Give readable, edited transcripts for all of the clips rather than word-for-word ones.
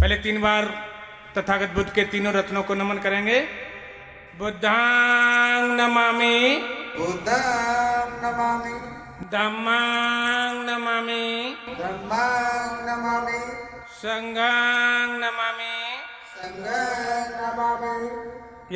पहले 3 बार तथागत बुद्ध के तीनों रत्नों को नमन करेंगे। बुद्धां नमामि, बुद्धं नमामि, धम्मां नमामि, धम्मं नमामि, संघां नमामि। संघं नमामि।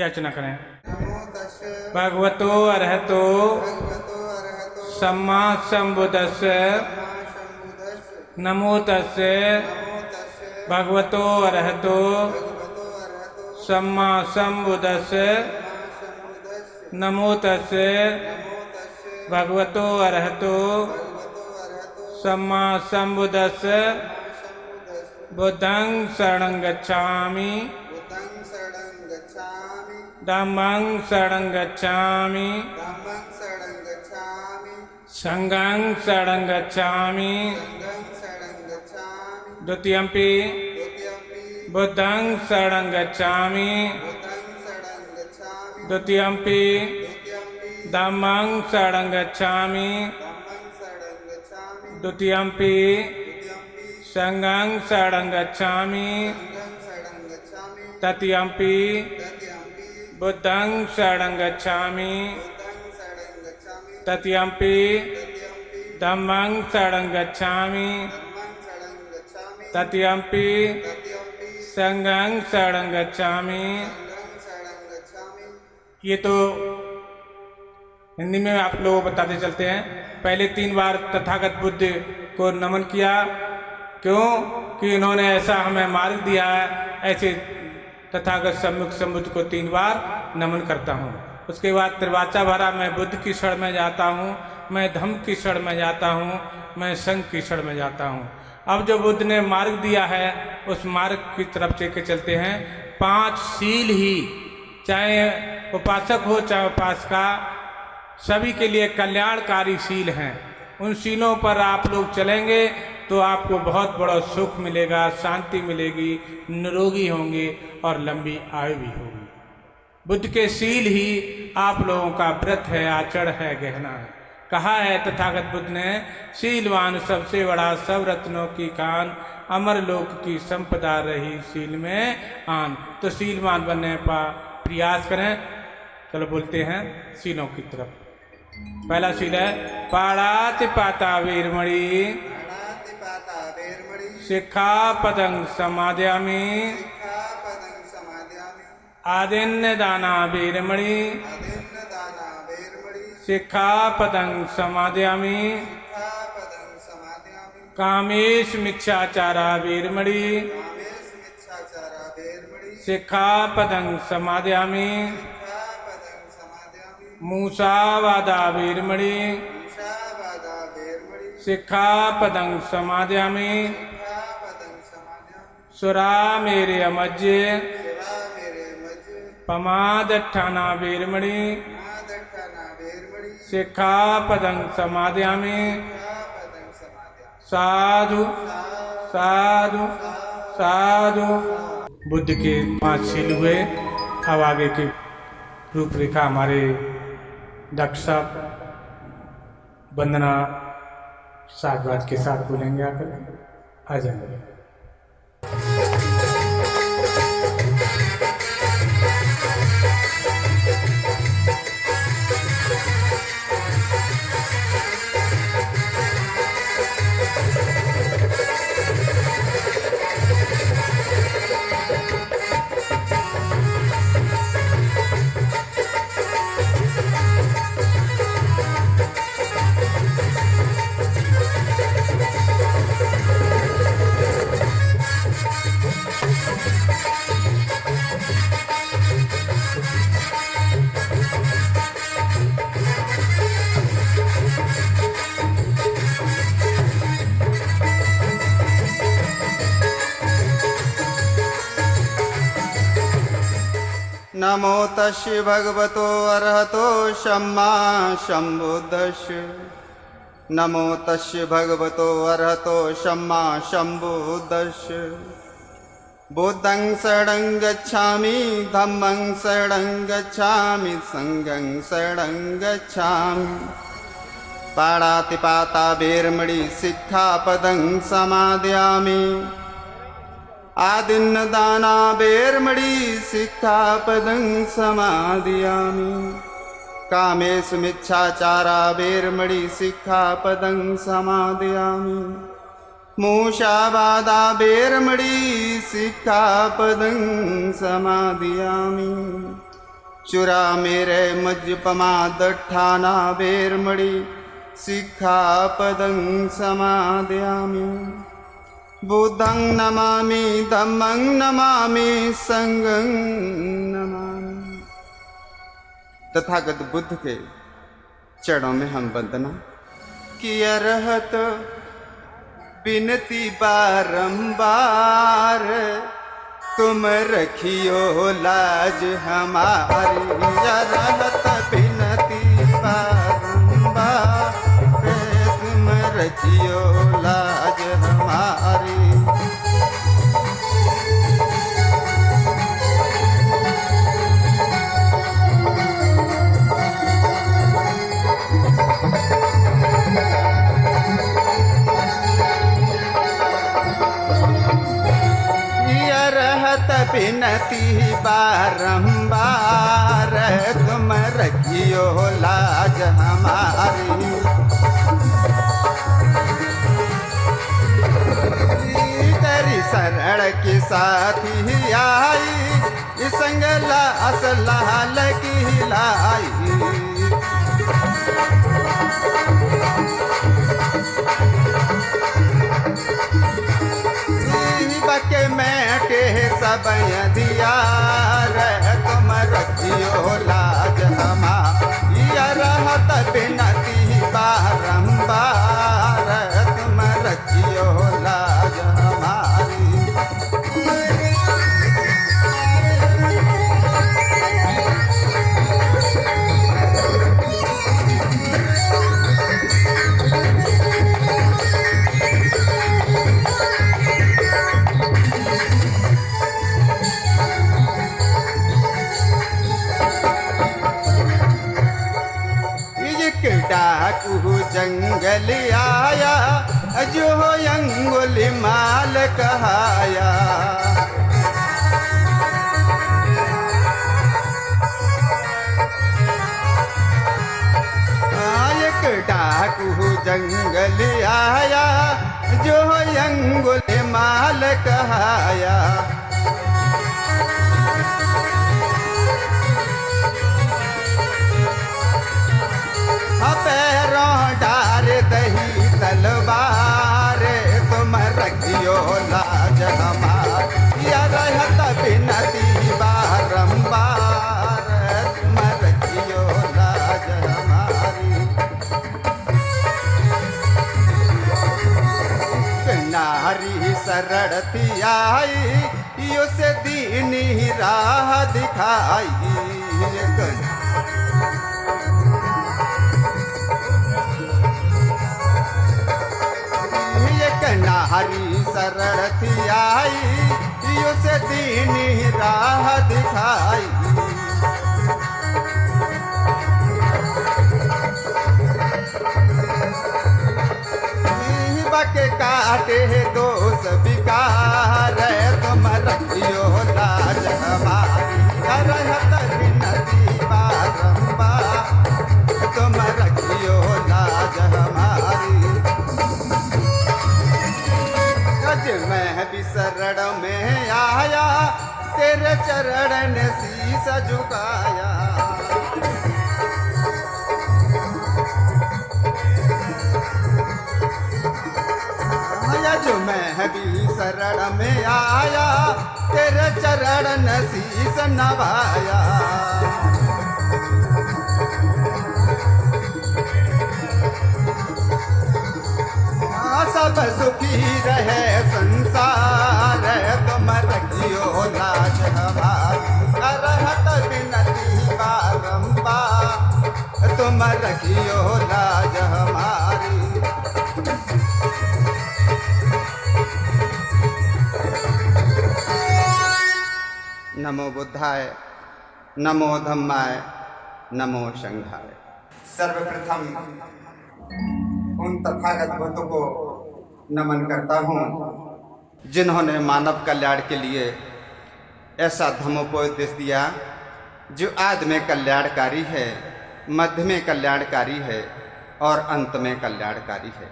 याचना करें। नमो तस्से भगवतो अरहतो भगवतो अरहतो सम्मा संबुद्धस्स सम्मा सम्बुद्धस्स नमो तस्से नमो तस्से भगवतो अरहतो भगवतो अरहतो सम्मा संबुद्धस्स सम्मा सम्बुद्धस्स नमो तस्से नमो तस्से भगवतो अरहतो भगवतो अरहतो सम्मा संबुद्धस्स सम्बुद्धस्स बुद्धं शरणं गच्छामि, बुद्धं शरणं गच्छामि, धम्मं शरणं गच्छामि, धम्मं शरणं गच्छामि, संघं शरणं गच्छामि। संघं शरणं गच्छामि। द्वितीयम्पि द्वितीयम्पि बुद्धं शरणं गच्छामि, बुद्धं शरणं गच्छामि। द्वितीयम्पि द्वितीयम्पि धम्मं शरणं गच्छामि, धम्मं शरणं गच्छामि। द्वितीयम्पि द्वितीयम्पि संघं शरणं गच्छामि, संघं शरणं गच्छामि। तृतीयम्पि तृतीयम्पि बुद्धं शरणं गच्छामि, बुद्धं शरणं गच्छामि। तृतीयम्पि तृतीयम्पि धम्मं शरणं गच्छामि, धम्मं शरणं गच्छामि। तृतीयम्पि तृतीयम्पि संघं शरणं गच्छामि। संघं शरणं गच्छामि। ये तो हिंदी में आप लोगों को बताते चलते हैं। पहले 3 बार तथागत बुद्ध को नमन किया। क्यों? कि इन्होंने ऐसा हमें मार्ग दिया है। ऐसे तथागत सम्मुख संबुद्ध को 3 बार नमन करता हूँ। उसके बाद त्रिवाचा भरा, मैं बुद्ध की शरण में जाता हूँ, मैं धम्म की शरण में जाता हूँ, मैं संघ की शरण में जाता हूँ। अब जो बुद्ध ने मार्ग दिया है उस मार्ग की तरफ चल के चलते हैं। 5 शील ही, चाहे उपासक हो चाहे उपासका, सभी के लिए कल्याणकारी शील हैं। उन शीलों पर आप लोग चलेंगे तो आपको बहुत बड़ा सुख मिलेगा, शांति मिलेगी, निरोगी होंगे और लंबी आयु भी होगी। बुद्ध के शील ही आप लोगों का व्रत है, आचरण है, गहना है। कहा है तथागत बुद्ध ने, शीलवान सबसे बड़ा, सब रत्नों की कान, अमर लोक की संपदा रही शील में आन। तो शीलवान बनने का प्रयास करें। चलो बोलते हैं शीलों की तरफ। पहला शील है पाणातिपाता वीरमणि प्राणातिपाता वेरमणि शिक्षापदं समादयामि, सिक्खापदं समादयामि। आदिन्य दाना वीरमणि अदिन्नदाना वेरमणि शिक्षापदं समादयामि, सिक्खापदं समादयामि। कामेश मिच्छाचारा वीरमणि कामेषु वेरमणि शिक्षापदं समादयामि, सिक्खापदं समादयामि। मूसावादा वीरमणि मूषावादा वेरमणि शिक्षापदं समादयामि, सिक्खापदं समादयामि। सुरा मेरे अमज्य सुरा मेरे मज पमादठाना वीरमणि मादट्ठना वेरमणि शिक्षापदं समादयामि। सिक्खापदं समादयामि। साधु साधु साधु। बुद्ध के 5 शील हुए। अब आगे की रूपरेखा हमारे डॉक्टर साहब वंदना साधवाद के साथ बोलेंगे। आकर आ जाएंगे। नमो तस्य भगवतो अरहतो सम्मा सम्बुद्धस्य नमो तस्य भगवतो अरहतो सम्मा सम्बुद्धस्य। बुद्धं शरणं गच्छामि, धम्मं शरणं गच्छामि, संघं शरणं गच्छामि। पाणातिपाता वेरमणि सिक्खापदं समादयामि। आदिन्नदाना वेरमणि सिक्खापदं समादयामि। कामेषु मिच्छाचारा वेरमणि सिक्खापदं समादयामि। मूषावादा वेरमणि सिक्खापदं समादयामि। चुरामेरे मज्जपमादट्ठाना वेरमणि सिक्खापदं समादयामि। बुद्धं नमामि, धम्मं नमामि, संघं नमामि। तथागत बुद्ध के चरणों में हम वंदना की अरहत बिनती बारंबार, तुम रखियो लाज हमारी। अरहत बिनती बारंबार, तुम रखियो लाज हमारी। बिनती बारंबार, तुम रखियो लाज हमारी। तेरी शरण के साथी आई, संग लास लाल की लाई। बके मैटे सब दियार, तुम रखियो लाज हमारी। रहत बिनती बारंबार, तुम रखियो लाज हमारी। डाकू जंगल आया, जो अंगुली माल कहाया। एक डाकू जंगल आया, जो अंगुली माल कहाया। पैरों डार दही तलवार, तुम रखियो लाज हमारी। रहत बिनती बारंबार, तुम रखियो लाज हमारी। नारी शरणती आई, उसे दीनी राह दिखाई। नारी शरणती आई, उसे दीनी राह दिखाई। बके काटे दोष विकार, तुम रखियो लाज हमारी। रहत बिनती बारंबार, तुम रखियो लाज हमारी। मैं भी शरण में आया, तेरे चरण ने शीस झुकाया। जो मैं भी शरण में आया, तेरे चरण ने शीस नवाया। सब सुखी रहे संसार, तुम रखियो लाज हमारी। रहत बिनती बारंबार, तुम रखियो लाज हमारी। नमो बुद्धाय, नमो धम्माय, नमो संघाय। सर्वप्रथम उन तथागत बुद्ध को नमन करता हूँ जिन्होंने मानव कल्याण के लिए ऐसा धम्मोपदेश दिया जो आदि में कल्याणकारी है, मध्य में कल्याणकारी है और अंत में कल्याणकारी है।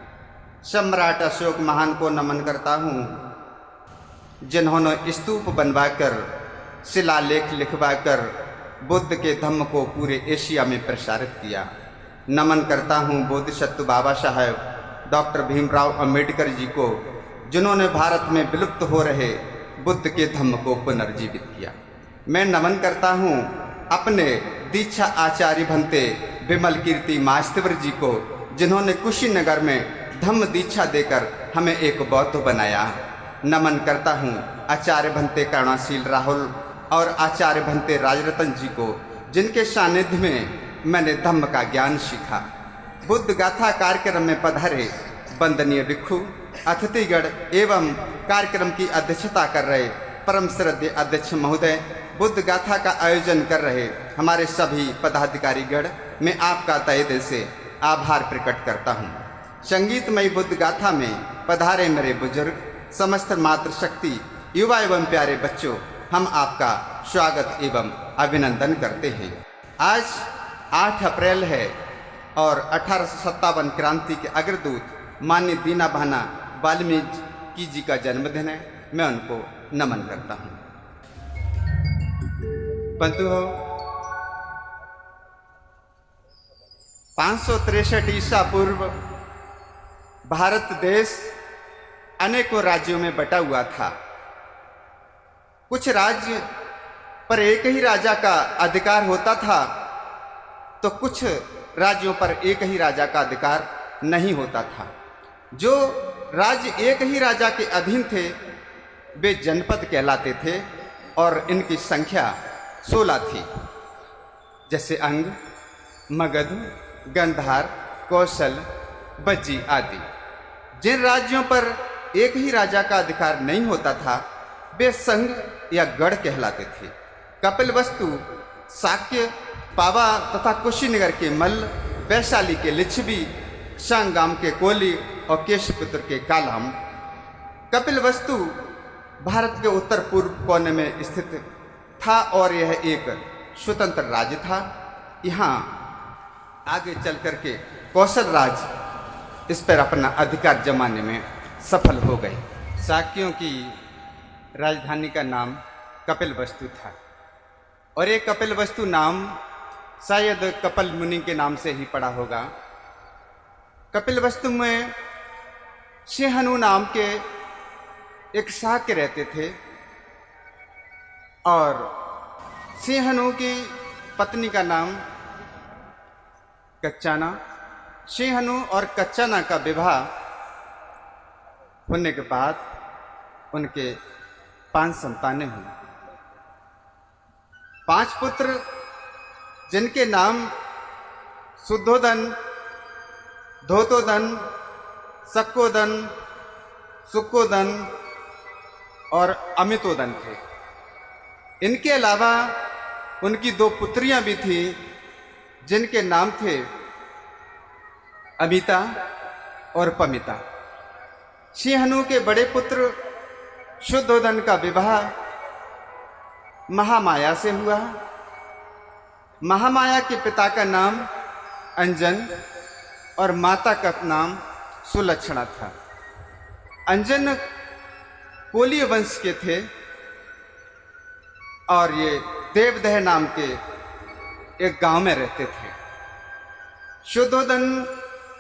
सम्राट अशोक महान को नमन करता हूँ जिन्होंने स्तूप बनवाकर, शिलालेख लिखवाकर बुद्ध के धम्म को पूरे एशिया में प्रसारित किया। नमन करता हूँ बोधिसत्व बाबा साहब डॉक्टर भीमराव अंबेडकर जी को, जिन्होंने भारत में विलुप्त हो रहे बुद्ध के धम्म को पुनर्जीवित किया। मैं नमन करता हूँ अपने दीक्षा आचार्य भंते विमल कीर्ति मास्तर जी को, जिन्होंने कुशीनगर में धम्म दीक्षा देकर हमें एक बौद्ध बनाया। नमन करता हूँ आचार्य भंते करुणाशील राहुल और आचार्य भंते राजरतन जी को, जिनके सानिध्य में मैंने धम्म का ज्ञान सीखा। बुद्ध गाथा कार्यक्रम में पधारे वंदनीय भिक्षु, अतिथिगण एवं कार्यक्रम की अध्यक्षता कर रहे परम श्रद्धेय अध्यक्ष महोदय, बुद्ध गाथा का आयोजन कर रहे हमारे सभी पदाधिकारीगण, मैं आपका तहे दिल से आभार प्रकट करता हूँ। संगीतमयी बुद्ध गाथा में पधारे मेरे बुजुर्ग, समस्त मातृशक्ति, युवा एवं प्यारे बच्चों, हम आपका स्वागत एवं अभिनंदन करते हैं। आज 8 अप्रैल है और 1857 क्रांति के अग्रदूत माननीय दीना भाना वाल्मीकि जी का जन्मदिन है। मैं उनको नमन करता हूँ। बंधुओं, 563 ईसा पूर्व भारत देश अनेकों राज्यों में बटा हुआ था। कुछ राज्य पर एक ही राजा का अधिकार होता था तो कुछ राज्यों पर एक ही राजा का अधिकार नहीं होता था। जो राज्य एक ही राजा के अधीन थे वे जनपद कहलाते थे और इनकी संख्या 16 थी, जैसे अंग, मगध, गंधार, कौशल, बज्जी आदि। जिन राज्यों पर एक ही राजा का अधिकार नहीं होता था वे संघ या गढ़ कहलाते थे। कपिलवस्तु, शाक्य, पावा तथा कुशीनगर के मल्ल, वैशाली के लिच्छवी, सांगाम के कोली और केशपुत्र के कालाम। कपिलवस्तु भारत के उत्तर पूर्व कोने में स्थित था और यह एक स्वतंत्र राज्य था। यहाँ आगे चल करके कौशल राज इस पर अपना अधिकार जमाने में सफल हो गए। शाक्यों की राजधानी का नाम कपिलवस्तु था और ये कपिलवस्तु नाम शायद कपिल मुनि के नाम से ही पड़ा होगा। कपिलवस्तु में सिंहनु नाम के एक शाक्य रहते थे और सिंहनु की पत्नी का नाम कच्चाना। सिंहनु और कच्चाना का विवाह होने के बाद उनके 5 संतानें हुई। 5 पुत्र जिनके नाम शुद्धोदन, धोतोदन, सक्कोदन, सुक्कोदन और अमितोदन थे। इनके अलावा उनकी 2 पुत्रियां भी थीं जिनके नाम थे अमिता और पमिता। सिंहनु के बड़े पुत्र शुद्धोदन का विवाह महामाया से हुआ। महामाया के पिता का नाम अंजन और माता का नाम सुलक्षणा था। अंजन कोलीय वंश के थे और ये देवदह नाम के एक गांव में रहते थे। शुद्धोदन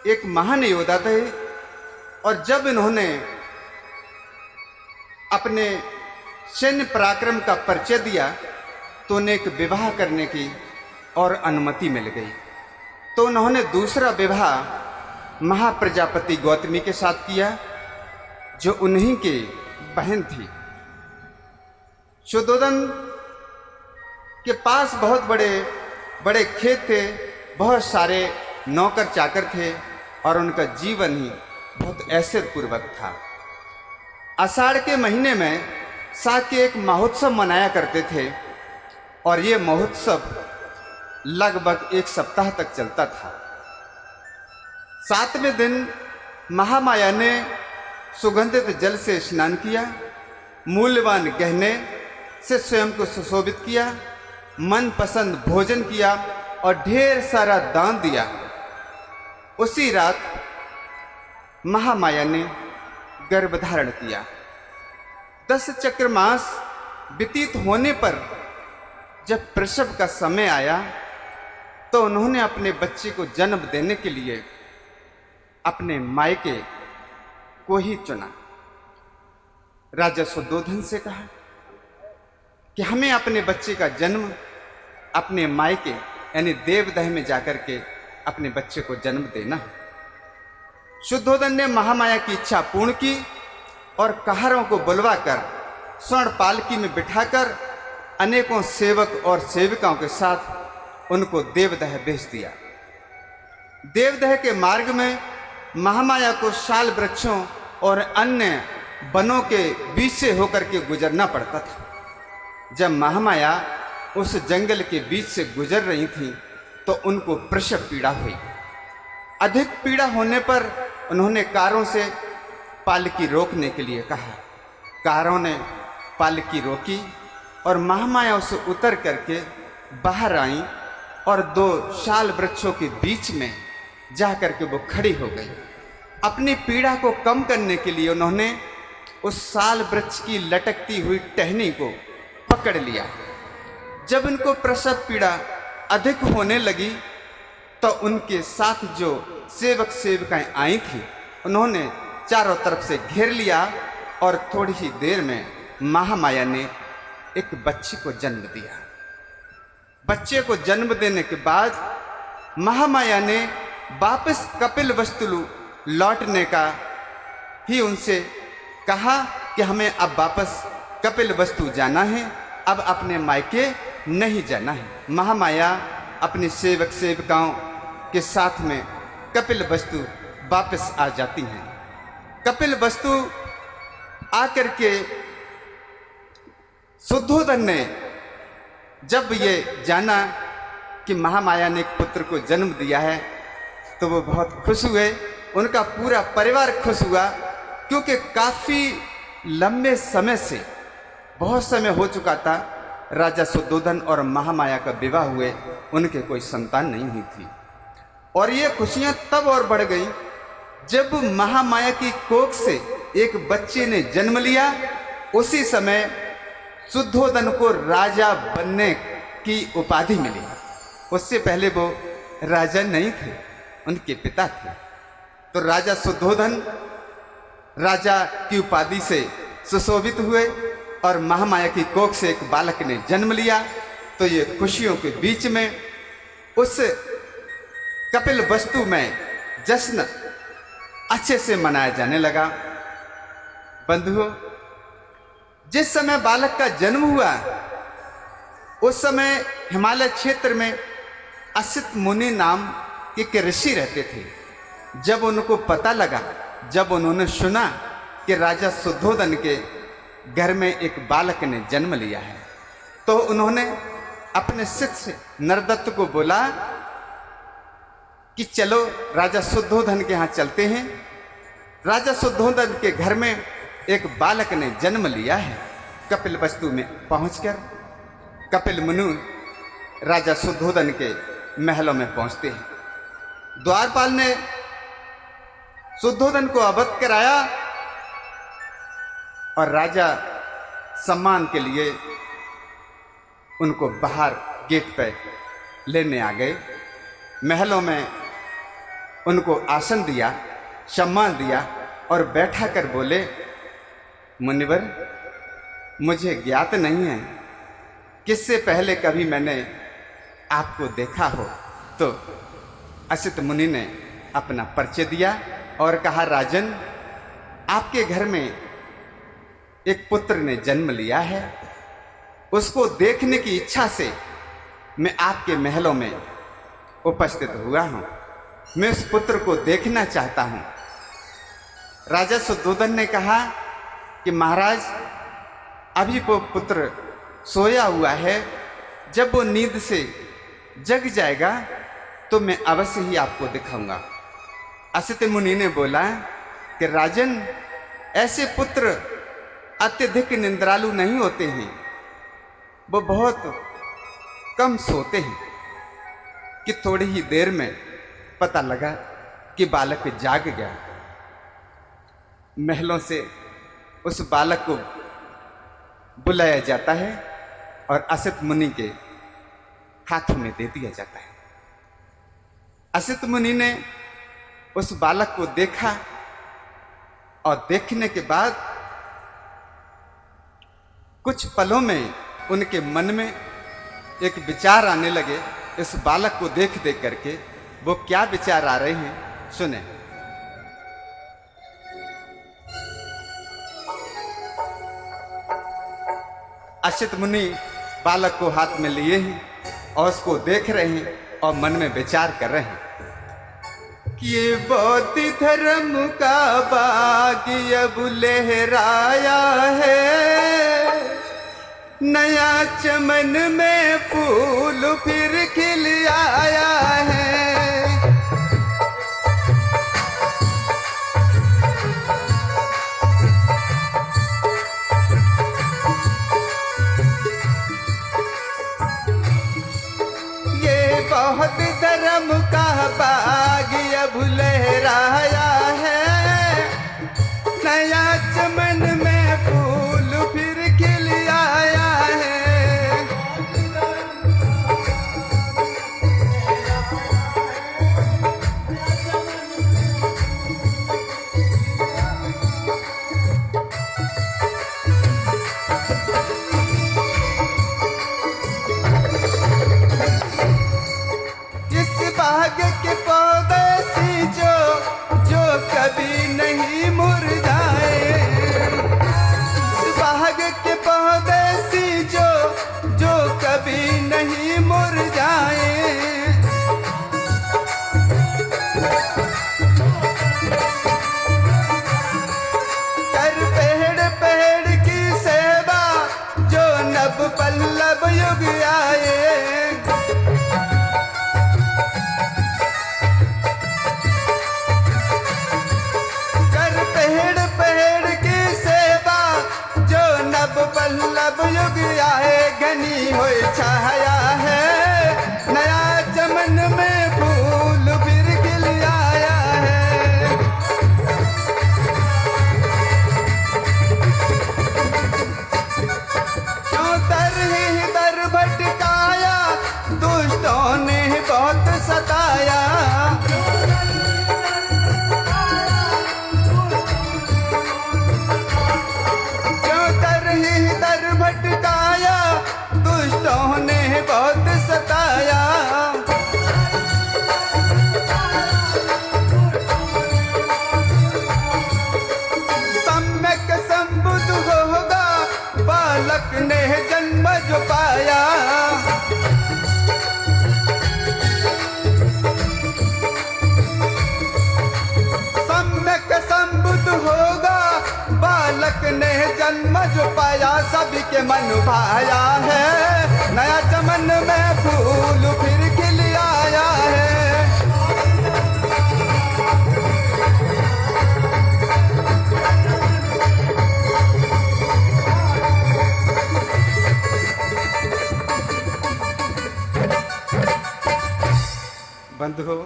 एक महान योद्धा थे और जब इन्होंने अपने सैन्य पराक्रम का परिचय दिया तो उन्हें एक विवाह करने की और अनुमति मिल गई। तो उन्होंने दूसरा विवाह महाप्रजापति गौतमी के साथ किया जो उन्हीं की बहन थी। शुद्धोदन के पास बहुत बड़े बड़े खेत थे, बहुत सारे नौकर चाकर थे और उनका जीवन ही बहुत ऐश्वर्यपूर्वक था। आषाढ़ के महीने में शाक्य एक महोत्सव मनाया करते थे और ये महोत्सव लगभग 1 सप्ताह तक चलता था। 7वें दिन महामाया ने सुगंधित जल से स्नान किया, मूल्यवान गहने से स्वयं को सुशोभित किया, मनपसंद भोजन किया और ढेर सारा दान दिया। उसी रात महामाया ने गर्भ धारण किया। 10 चक्र मास व्यतीत होने पर जब प्रसव का समय आया तो उन्होंने अपने बच्चे को जन्म देने के लिए अपने मायके को ही चुना। राजा शुद्धोधन से कहा कि हमें अपने बच्चे का जन्म अपने मायके यानी देवदह में जाकर के अपने बच्चे को जन्म देना। शुद्धोधन ने महामाया की इच्छा पूर्ण की और कहारों को बुलवाकर स्वर्ण पालकी में बिठाकर अनेकों सेवक और सेविकाओं के साथ उनको देवदह भेज दिया। देवदह के मार्ग में महामाया को शाल वृक्षों और अन्य वनों के बीच से होकर के गुजरना पड़ता था। जब महामाया उस जंगल के बीच से गुजर रही थी तो उनको प्रसव पीड़ा हुई। अधिक पीड़ा होने पर उन्होंने कारों से पालकी रोकने के लिए कहा। कारों ने पालकी रोकी और महामाया उसे उतर करके बाहर आई और 2 शाल वृक्षों के बीच में जा करके वो खड़ी हो गई। अपनी पीड़ा को कम करने के लिए उन्होंने उस साल वृक्ष की लटकती हुई टहनी को पकड़ लिया। जब उनको प्रसव पीड़ा अधिक होने लगी तो उनके साथ जो सेवक सेविकाएं आई थी उन्होंने चारों तरफ से घेर लिया और थोड़ी ही देर में महामाया ने एक बच्चे को जन्म दिया। बच्चे को जन्म देने के बाद महामाया ने वापस कपिलवस्तु लौटने का ही उनसे कहा कि हमें अब वापस कपिलवस्तु जाना है, अब अपने मायके नहीं जाना है। महामाया अपने सेवक सेविकाओं के साथ में कपिलवस्तु वापस आ जाती हैं। कपिलवस्तु आकर के शुद्धोधन ने जब ये जाना कि महामाया ने एक पुत्र को जन्म दिया है तो वो बहुत खुश हुए। उनका पूरा परिवार खुश हुआ क्योंकि काफ़ी लंबे समय से बहुत समय हो चुका था राजा शुद्धोधन और महामाया का विवाह हुए, उनके कोई संतान नहीं हुई थी। और ये खुशियां तब और बढ़ गई जब महामाया की कोख से एक बच्चे ने जन्म लिया। उसी समय शुद्धोधन को राजा बनने की उपाधि मिली। उससे पहले वो राजा नहीं थे, उनके पिता थे। तो राजा शुद्धोधन राजा की उपाधि से सुशोभित हुए और महामाया की कोख से एक बालक ने जन्म लिया। तो ये खुशियों के बीच में उस कपिलवस्तु में जश्न अच्छे से मनाया जाने लगा। बंधुओं, जिस समय बालक का जन्म हुआ उस समय हिमालय क्षेत्र में असित मुनि नाम के एक ऋषि रहते थे। जब उनको पता लगा, जब उन्होंने सुना कि राजा शुद्धोधन के घर में एक बालक ने जन्म लिया है, तो उन्होंने अपने शिष्य नरदत्त को बोला कि चलो राजा शुद्धोधन के यहाँ चलते हैं। राजा शुद्धोधन के घर में एक बालक ने जन्म लिया है। कपिलवस्तु में पहुंचकर कपिल मुनि राजा शुद्धोधन के महलों में पहुंचते हैं। द्वारपाल ने शुद्धोधन को अवध कराया और राजा सम्मान के लिए उनको बाहर गेट पर लेने आ गए। महलों में उनको आसन दिया, सम्मान दिया और बैठा कर बोले, मुनिवर, मुझे ज्ञात नहीं है किससे पहले कभी मैंने आपको देखा हो। तो असित मुनि ने अपना परिचय दिया और कहा, राजन, आपके घर में एक पुत्र ने जन्म लिया है। उसको देखने की इच्छा से मैं आपके महलों में उपस्थित हुआ हूं। मैं उस पुत्र को देखना चाहता हूं। राजा शुद्धोधन ने कहा कि महाराज, अभी वो पुत्र सोया हुआ है, जब वो नींद से जग जाएगा तो मैं अवश्य ही आपको दिखाऊंगा। असित मुनि ने बोला कि राजन, ऐसे पुत्र अत्यधिक निंद्रालु नहीं होते हैं, वो बहुत कम सोते हैं कि थोड़ी ही देर में पता लगा कि बालक जाग गया। महलों से उस बालक को बुलाया जाता है और असित मुनि के हाथों में दे दिया जाता है। असित मुनि ने उस बालक को देखा और देखने के बाद कुछ पलों में उनके मन में एक विचार आने लगे। इस बालक को देख देख करके वो क्या विचार आ रहे हैं, सुने। असित मुनि बालक को हाथ में लिए हैं और उसको देख रहे हैं और मन में विचार कर रहे हैं कि ये बौद्ध धर्म का बाग अब लहराया है, नया चमन में फूल फिर खिल आया है। ये बहुत धर्म का बाग अब लहराया है, नया चमन में फूल फिर खिल आया है। इस बाग के पौधे सी जो कभी नहीं मुरझाए, इस बाग के पौधे सी जो कभी नहीं मुरझाए। कर पेड़ पेड़ की सेवा जो नव पल्लव युग आए। पल्लव युग आए, घनी हुई छाया है, नया चमन में फूल फिर खिल आया है। क्यों दर ही दर भटकाया, दुष्टों ने बहुत सताया। भटकाया, दुष्टों ने बहुत सताया। सम्यक संबुद्ध होगा, बालक ने जन्म जो पाया। सम्यक संबुद्ध होगा, बालक ने जन्म जो पाया। सभी के मन भाया है, नया चमन में फूल फिर खिल आया है। बंधुओं,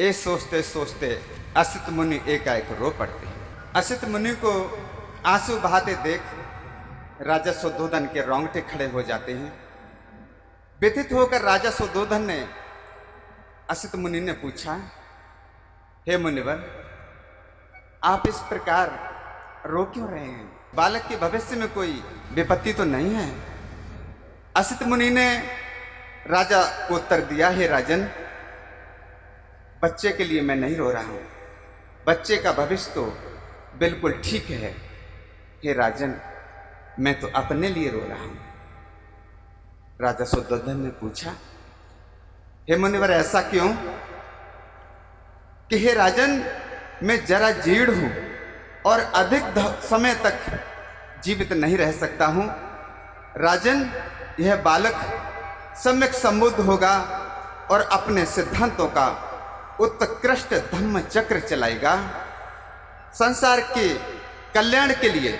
ये सोचते सोचते असित मुनि एकाएक रो पड़ते हैं। असित मुनि को आंसू बहाते देख राजा शुद्धोधन के रोंगटे खड़े हो जाते हैं। व्यथित होकर राजा शुद्धोधन ने असित मुनि ने पूछा, हे मुनिवर, आप इस प्रकार रो क्यों रहे हैं? बालक के भविष्य में कोई विपत्ति तो नहीं है? असित मुनि ने राजा को उत्तर दिया, हे राजन, बच्चे के लिए मैं नहीं रो रहा हूं, बच्चे का भविष्य तो बिल्कुल ठीक है। हे राजन, मैं तो अपने लिए रो रहा हूं। राजा शुद्धोधन ने पूछा, हे मुनिवर, ऐसा क्यों? कि हे राजन, मैं जरा जीर्ण हूं और अधिक समय तक जीवित नहीं रह सकता हूं। राजन, यह बालक सम्यक संबुद्ध होगा और अपने सिद्धांतों का उत्कृष्ट धम्म चक्र चलाएगा। संसार के कल्याण के लिए,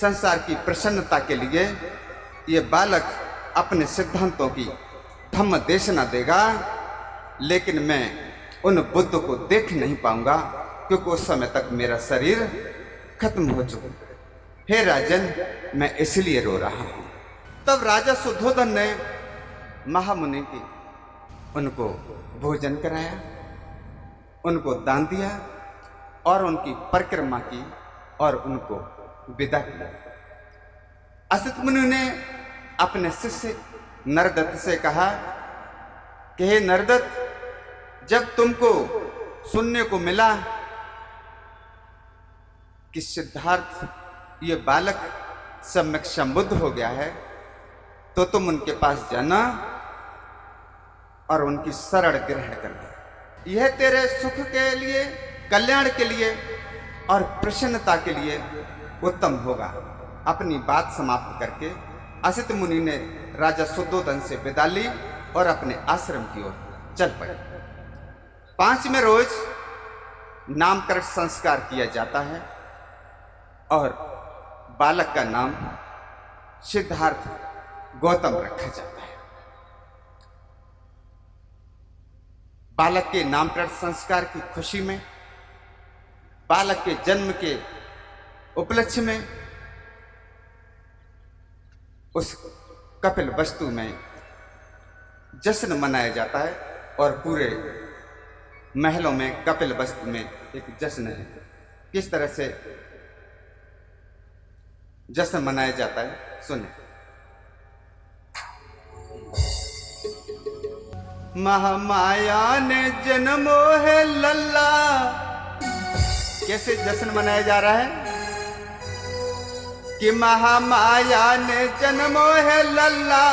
संसार की प्रसन्नता के लिए यह बालक अपने सिद्धांतों की धम्म देशना देगा। लेकिन मैं उन बुद्ध को देख नहीं पाऊंगा क्योंकि उस समय तक मेरा शरीर खत्म हो चुका। हे राजन, मैं इसलिए रो रहा हूं। तब राजा शुद्धोधन ने महामुनि की उनको भोजन कराया, उनको दान दिया और उनकी परिक्रमा की और उनको विदा किया। असित मुनि ने अपने शिष्य नरदत्त से कहा कि हे नरदत्त, जब तुमको सुनने को मिला कि सिद्धार्थ ये बालक सम्यक संबुद्ध हो गया है, तो तुम उनके पास जाना और उनकी शरण ग्रहण करना। यह तेरे सुख के लिए, कल्याण के लिए और प्रसन्नता के लिए उत्तम होगा। अपनी बात समाप्त करके असित मुनि ने राजा शुद्धोधन से विदा ली और अपने आश्रम की ओर चल पड़े। 5वें रोज नामकरण संस्कार किया जाता है और बालक का नाम सिद्धार्थ गौतम रखा जाता है। बालक के नामकरण संस्कार की खुशी में, बालक के जन्म के उपलक्ष्य में उस कपिल वस्तु में जश्न मनाया जाता है और पूरे महलों में कपिल वस्तु में एक जश्न है। किस तरह से जश्न मनाया जाता है, सुने। महामाया ने जन्मो है लल्ला। कैसे जश्न मनाया जा रहा है कि महामाया ने जन्मो है लल्ला,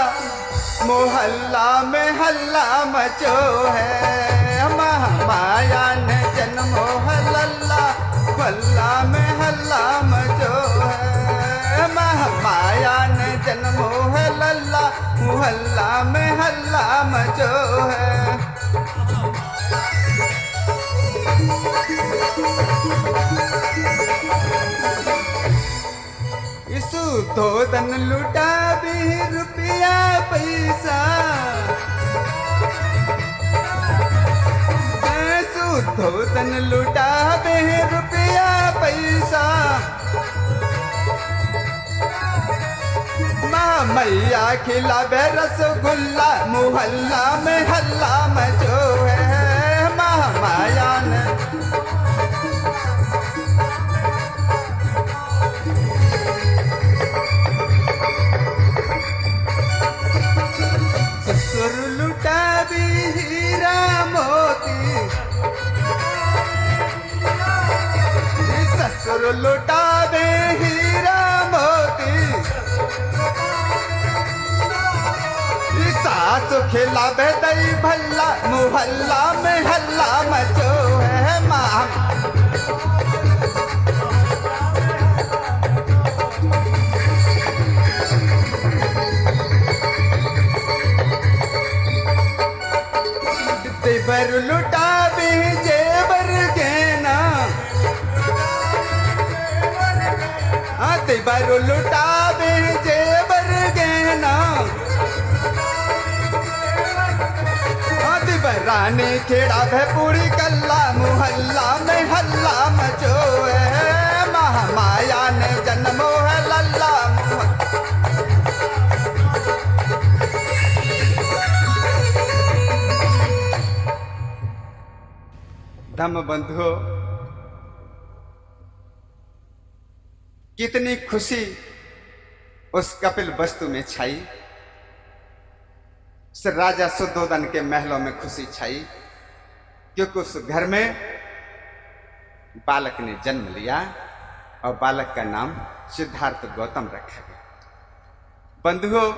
मोहल्ला में हल्ला मचो है। महामाया ने जन्मो है लल्ला, मोहल्ला में हल्ला मचो है। महामाया ने जन्मो है लल्ला, मोहल्ला में हल्ला मचो है। शुद्धोधन लुटा भी रुपया पैसा, शुद्धोधन लुटा भी रुपया पैसा। माँ मैया खिलावे रसगुल्ला, मोहल्ला में हल्ला मचो है। माँ माया ने ससुर लुटा भी हीरा मोती, ससुर लुटा भी हीरा मोती। सासु खिलावे दही भल्ला, मोहल्ला में हल्ला मचो है। माँ देवर लुटा भी जेवर गहना, देवर लुटा भी जेवर गहना। रानी खेड़ा भैपूरी कल्ला, मोहल्ला में हल्ला मचो है। महामाया ने जन्मो है लल्ला। धम्म बंधु, कितनी खुशी उस कपिल वस्तु में छाई। उस राजा शुद्धोधन के महलों में खुशी छाई क्योंकि उस घर में बालक ने जन्म लिया और बालक का नाम सिद्धार्थ गौतम रखा गया। बंधुओं,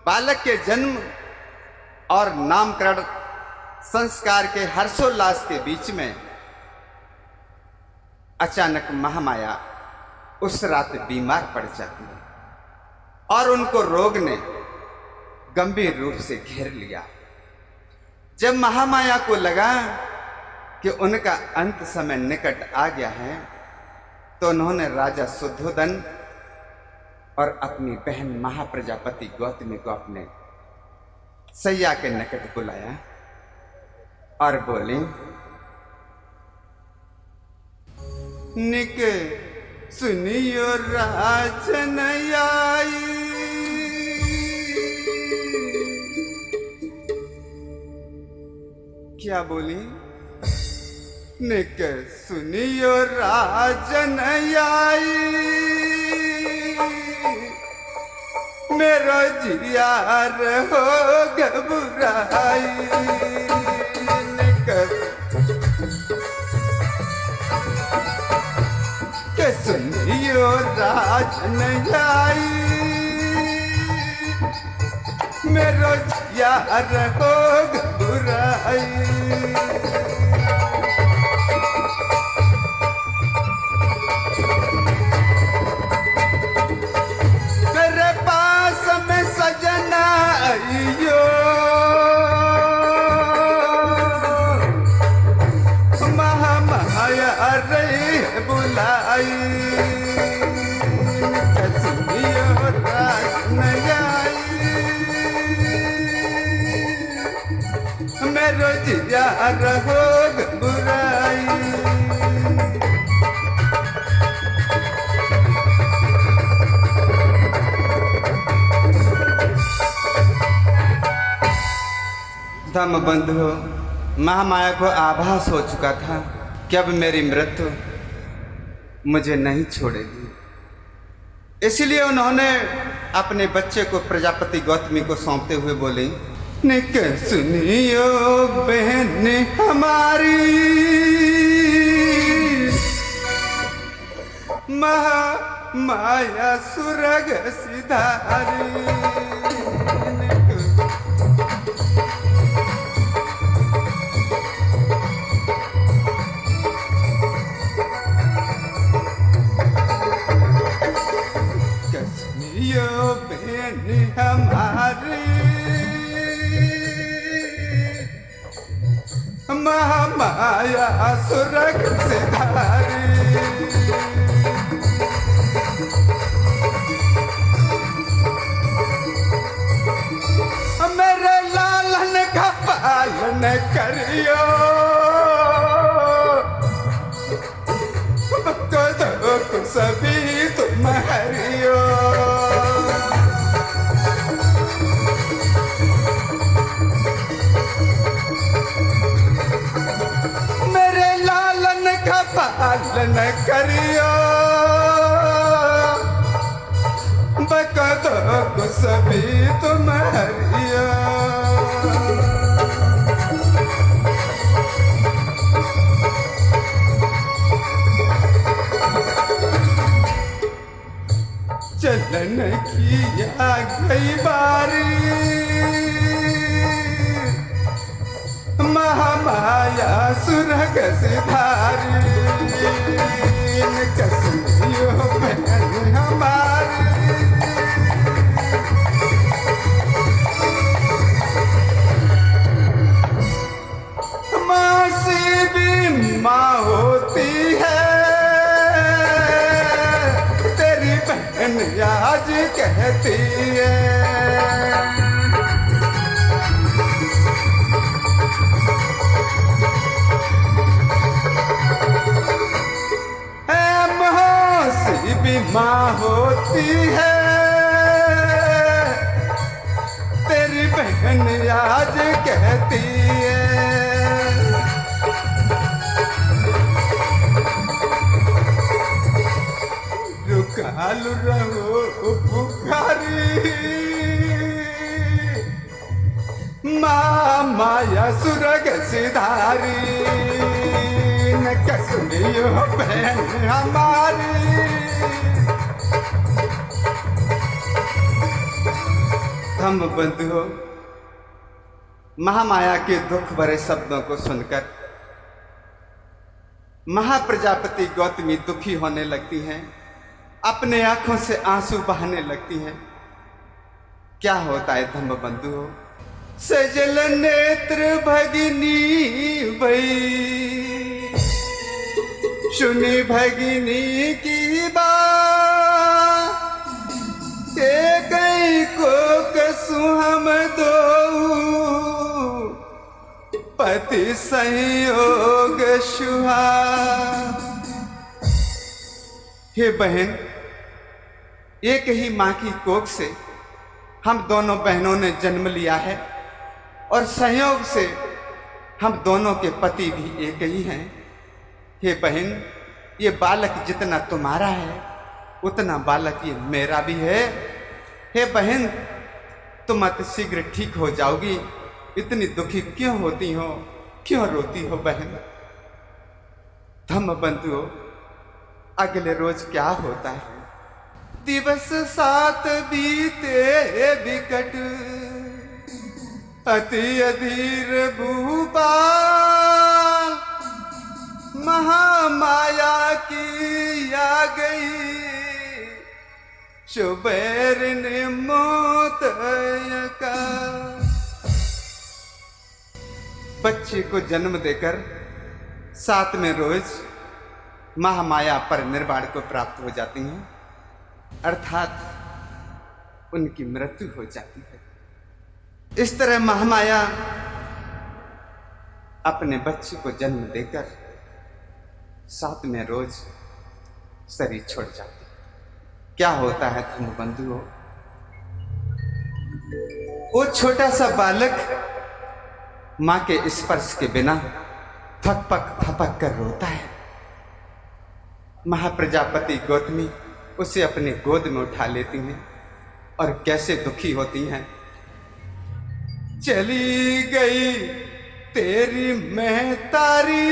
बालक के जन्म और नामकरण संस्कार के हर्षोल्लास के बीच में अचानक महामाया उस रात बीमार पड़ जाती है और उनको रोग ने गंभीर रूप से घेर लिया। जब महामाया को लगा कि उनका अंत समय निकट आ गया है, तो उन्होंने राजा शुद्धोदन और अपनी बहन महाप्रजापति गौतमी को अपने सैया के निकट बुलाया और बोली, निक सुनियो राजन आई, क्या बोली? निक सुनियो राजन आई, मेरो जियार हो घबराई। के सुनियो राजन आई, मेरो जियार हो घबराई। रहो बुराई। धम्म बंधु, महामाया को आभास हो चुका था कि अब मेरी मृत्यु मुझे नहीं छोड़ेगी। इसलिए उन्होंने अपने बच्चे को प्रजापति गौतमी को सौंपते हुए बोले, निक सुनियो बहन हमारी, माया सुरग सिधारी। सुनियो बहन हमारी, महामाया सुरग सिधारी। मेरे लालन का पालन करियो, तो सभी तुम हरियो। पालन करियो, बकदो को सभी तुम हरियो। चलन किया गई बारी, महामाया सुरग सिधारी। कसमियो बहन हमारी, माँ से भी माँ होती है, तेरी बहन आज कहती है। माँ होती है, तेरी बहन आज कहती है। रुकालू रहो पुकारी, माँ माया सुरग सिधारी। न कसमियो बहन हमारी, धम्म बंधु, महामाया के दुख भरे शब्दों को सुनकर महाप्रजापति गौतमी दुखी होने लगती हैं, अपने आंखों से आंसू बहाने लगती हैं क्या होता है धम्म बंधु? सजल नेत्र भगिनी भई, सुनी भगिनी की बात, कई को कसु हम दो, पति संयोग सुहा। हे बहन, एक ही मां की कोख से हम दोनों बहनों ने जन्म लिया है और संयोग से हम दोनों के पति भी एक ही हैं। हे बहन, ये बालक जितना तुम्हारा है उतना बालक ये मेरा भी है। हे बहन, तुम अति शीघ्र ठीक हो जाओगी, इतनी दुखी क्यों होती हो, क्यों रोती हो बहन? धम्म बंधु, अगले रोज क्या होता है? दिवस 7 बीते बिकट, अति अधीर भूपाल, महामाया की आ गई, शुबैर ने मौत का। बच्चे को जन्म देकर 7वें रोज महामाया पर निर्वाण को प्राप्त हो जाती हैं, अर्थात उनकी मृत्यु हो जाती है। इस तरह महामाया अपने बच्चे को जन्म देकर 7वें रोज शरीर छोड़ जाती है। क्या होता है धम्म बंधुओं? वो छोटा सा बालक मां के स्पर्श के बिना थपक थपक कर रोता है। महाप्रजापति गौतमी उसे अपनी गोद में उठा लेती हैं और कैसे दुखी होती हैं। चली गई तेरी महतारी,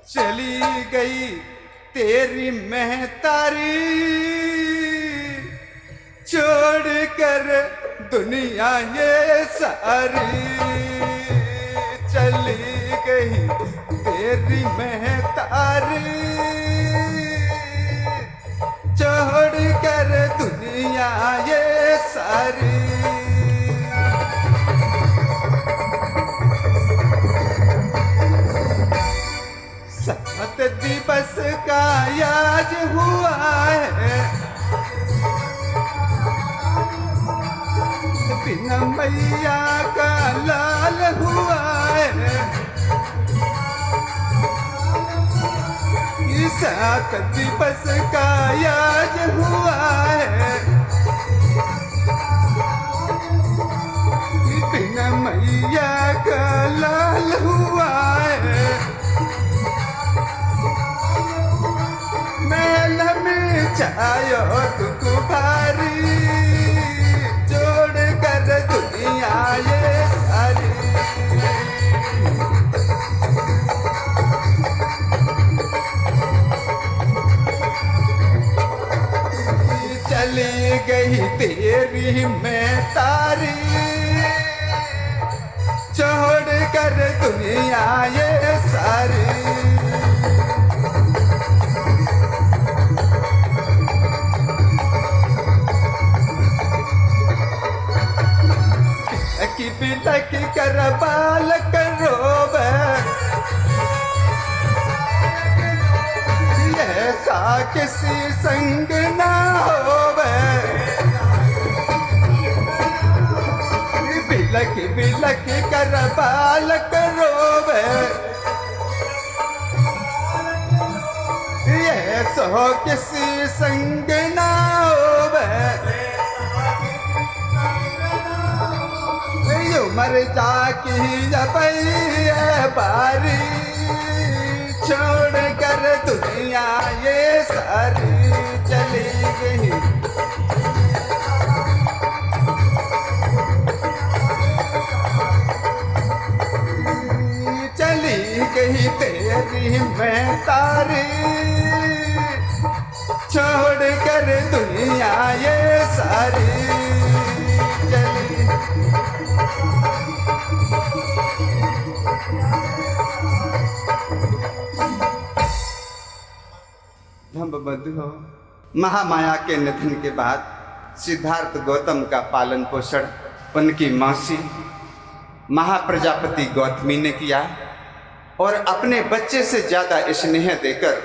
चली गई तेरी महतारी, छोड़ कर दुनिया ये सारी। चली गई तेरी महतारी, छोड़ कर दुनिया ये सारी। सात दिवस का याज हुआ है, बिना मैया का लाल हुआ है। 7 दिवस का याज हुआ है, बिना मैया का लाल हुआ है। महल में छायो दुख भारी, जोड़ कर दुनिया ये सारी। चली गई तेरी महतारी, छोड़ कर दुनिया ये सारी। की बिलक कर बालक रोवे, ऐसा किसी संग ना होवे। बिलक बिलक कर बालक रोवे, ऐसा किसी संग ना होवे। मर जाकी जब बारी, छोड़ कर दुनिया ये सारी। चली गई चली गई तेरी महतारी, छोड़ कर दुनिया ये सारी। चली बंधु, महामाया के निधन के बाद सिद्धार्थ गौतम का पालन पोषण उनकी मौसी महाप्रजापति गौतमी ने किया और अपने बच्चे से ज्यादा स्नेह देकर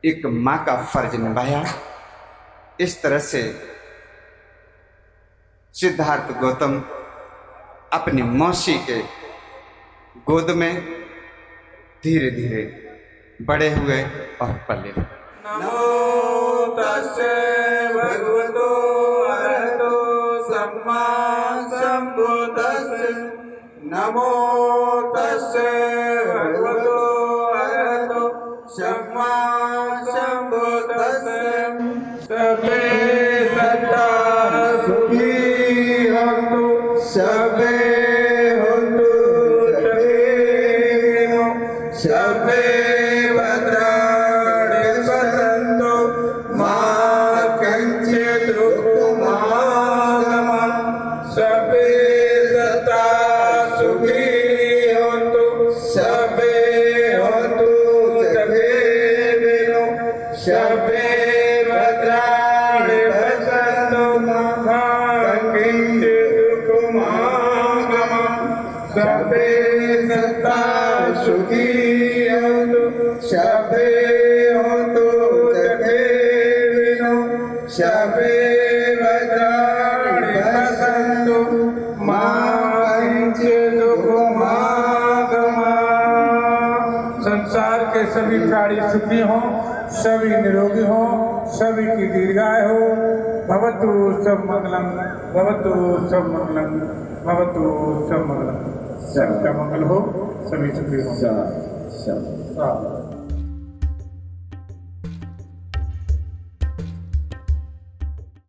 एक मां का फर्ज निभाया। इस तरह से सिद्धार्थ गौतम अपनी मौसी के गोद में धीरे धीरे बड़े हुए और पले। नमो तस्से भगवतो अरहतो सम्मा सम्बुद्धस्से। नमो तस्से भगवतो अरहतो सम्मा सम्बुद्धस्से। सबे सत्ता सुखी हन्तु सबे हन्तु सुखिनो सबे भद्राणि पश्यन्तु मा कञ्चित् दुःखमागमः। सबे सत्ता सुखी हन्तु सबे हन्तु सुखिनो सबे भद्राणि पश्यन्तु मा कञ्चित् दुःखमागमः। सबे सत्ता सुखी हन्तु सबे हन्तु सुखिनो सबे भद्राणि पश्यन्तु मा कञ्चित् दुःखमागमः। संसार के सभी प्राणी सुखी हों, सभी निरोगी हों, सभी की दीर्घायु हो। भवतु सब मंगलम भवतु सब मंगलम भवतु सब मंगलम। सबका मंगल हो, सभी सुखी हो।